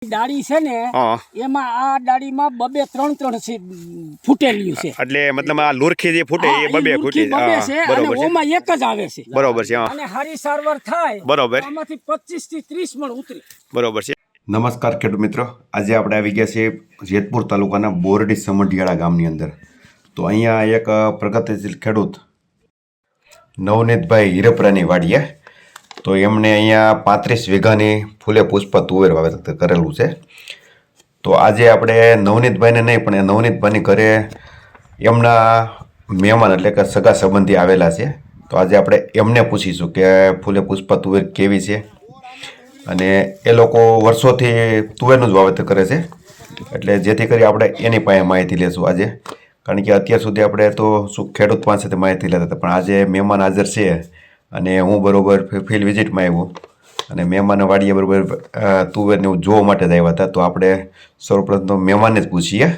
ડાળી છે ને એમાં આ ડાળીમાં બબે ત્રણ છે ફૂટેલી છે એટલે મતલબ આ લુરખી જે ફૂટે એ બબે ફૂટે છે અને ઓમાં એક જ આવે છે બરોબર છે અને હારી સારવાર થાય બરોબર આમાંથી 25 થી 30 મણ ઉતરે બરોબર છે। નમસ્કાર ખેડૂત મિત્રો, આજે આપણે આવી ગયા છીએ જેતપુર તાલુકાના બોરડી સમઢિયાળા ગામની અંદર। તો અહીંયા એક પ્રગતિશીલ ખેડૂત નવનીતભાઈ હિરપરાની વાડીએ તો એમણે અહીંયા 35 વીઘાની ફૂલે પુષ્પ તુવેર વાવેતર કરેલું છે। તો આજે આપણે નવનીતભાઈને નહીં પણ નવનીતભાઈની ઘરે એમના મહેમાન એટલે કે સગા સંબંધી આવેલા છે। તો આજે આપણે એમને પૂછીશું કે ફૂલે પુષ્પ તુવેર કેવી છે અને એ લોકો વર્ષોથી તુવેરનું જ વાવેતર કરે છે, એટલે જેથી કરી આપણે એની પાસે માહિતી લેશું આજે। કારણ કે અત્યાર સુધી આપણે તો શું ખેડૂત પાસેથી માહિતી લેતા હતા, પણ આજે મહેમાન હાજર છે અને હું બરાબર ફિલ્ડ વિઝિટમાં આવ્યો અને મહેમાન વાડીએ બરાબર તુવેરને જોવા માટે જ આવ્યા હતા। તો આપણે સૌપ્રથમ મહેમાનને જ પૂછીએ।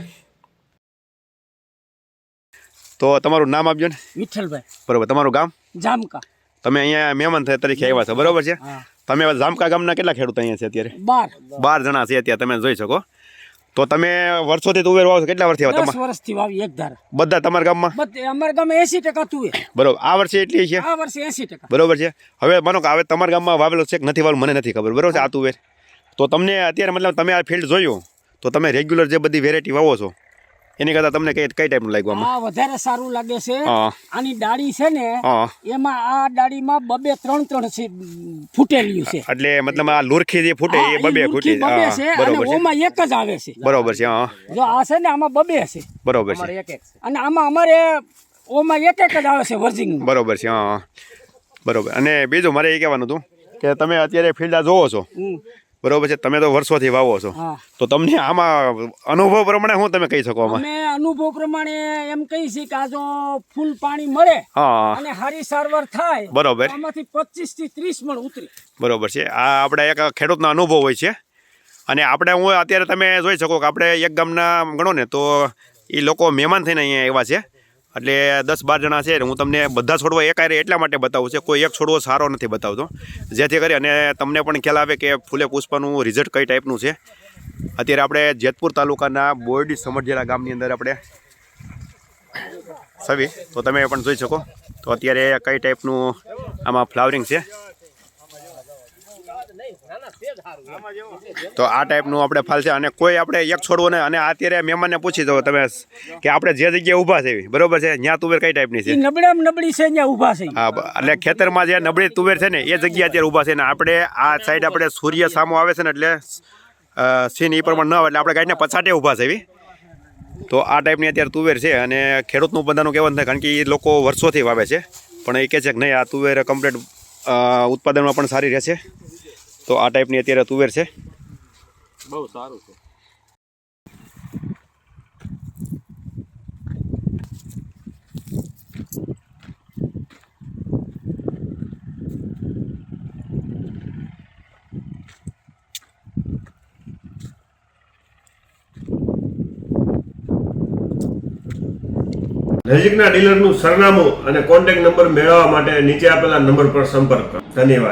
તો તમારું નામ આપજો ને। વિઠ્ઠલભાઈ। બરોબર, તમારું ગામ? જામકા। તમે અહીંયા મહેમાન તરીકે આવ્યા છો, બરોબર છે? તમે જામકા ગામના કેટલા ખેડૂત અહીંયા છે અત્યારે? 12 જણા છે અત્યારે, તમે જોઈ શકો। તો તમે વર્ષોથી તુવેર વાવો છો, કેટલા વર્ષથી વાવો? 10 વર્ષથી વાવી એક ધાર। બધા તમારા ગામમાં? અમારા ગામમાં 80% તુવેર। બરોબર, આ વર્ષે એટલી છે? આ વર્ષે 80%। બરોબર છે। હવે માનો કે હવે તમારા ગામમાં વાવેલો છે કે નથી વાવેલો મને નથી ખબર, બરોબર છે, આ તુવેર। તો તમને અત્યારે મતલબ તમે આ ફિલ્ડ જોયું તો તમે રેગ્યુલર જે બધી વેરાયટી વાવો છો એની કરતા તમને કઈ ટાઈપનું લાગ્યું? આ વધારે સારું લાગે છે। આની ડાળી છે ને એમાં આ ડાળીમાં બબે ત્રણ છે ફૂટેલી છે એટલે મતલબ આ લુરખી જે ફૂટે એ બબે ફૂટે છે અને ઓમાં એક જ આવે છે બરોબર છે। જો આ છે ને આમાં બબે છે બરોબર છે અને આમાં અમારે ઓમાં એક જ આવે છે વર્જિંગ બરોબર છે। બરોબર। અને બીજું મારે એ કહેવાનું હતું કે તમે અત્યારે ફિલ્ડ આ જોવો છો બરોબર છે, તમે તો વર્ષોથી વાવો છો, તો તમને આમાં અનુભવ પ્રમાણે શું તમે કહી શકો? અમે અનુભવ પ્રમાણે એમ કહી છીએ કે આ જો ફૂલ પાણી મળે અને હારી સારવાર થાય બરોબર આમાંથી 25 થી 30 મણ ઉતરે બરોબર છે। આ આપણે એક ખેડૂતનો અનુભવ હોય છે અને આપણે હું અત્યારે તમે જોઈ શકો કે આપણે એક ગામના ગણો ને તો એ લોકો મહેમાન થઈને અહીંયા આવ્યા છે, એટલે 10-12 જણા છે। હું તમને બધા છોડવા એક આરે એટલા માટે બતાવું છું, કોઈ એક છોડવો સારો નથી બતાવતો, જેથી કરી અને તમને પણ ખ્યાલ આવે કે ફૂલે પુષ્પનું રિઝલ્ટ કઈ ટાઈપનું છે। અત્યારે આપણે જેતપુર તાલુકાના બોરડી સમઢિયાળા ગામની અંદર આપણે છવી, તો તમે પણ જોઈ શકો તો અત્યારે કઈ ટાઈપનું આમાં ફ્લાવરિંગ છે। તો આ ટાઈપનું આપણે ફાલ છે અને કોઈ આપણે એક છોડવો ને અને અત્યારે મહેમાનને પૂછી દો તમે કે આપણે જે જગ્યાએ ઊભા છે બરોબર છે, ત્યાં તુવેર કઈ ટાઈપની છે? નબળામાં નબળી છે, ત્યાં ઊભા છે। હા, એટલે ખેતરમાં જે નબળી તુવેર છે ને એ જગ્યા અત્યારે ઊભા છે ને આપણે આ સાઈડ આપણે સૂર્ય સામો આવે છે ને એટલે સીન એ પ્રમાણે ન આવે એટલે આપણે ગાડીને પછાટે ઊભા છે એવી। તો આ ટાઈપની અત્યારે તુવેર છે અને ખેડૂતનું બધાનું કહેવાનું થાય, કારણ કે એ લોકો વર્ષોથી વાવે છે પણ એ કહે છે કે નહીં આ તુવેર કમ્પ્લીટ ઉત્પાદનમાં પણ સારી રહેશે। તો આ ટાઈપની અત્યારે તુવેર છે, બહુ સારું છે। નજીકના ડીલરનું સરનામું અને કોન્ટેક્ટ નંબર મેળવવા માટે નીચે આપેલા નંબર પર સંપર્ક કરો। ધન્યવાદ।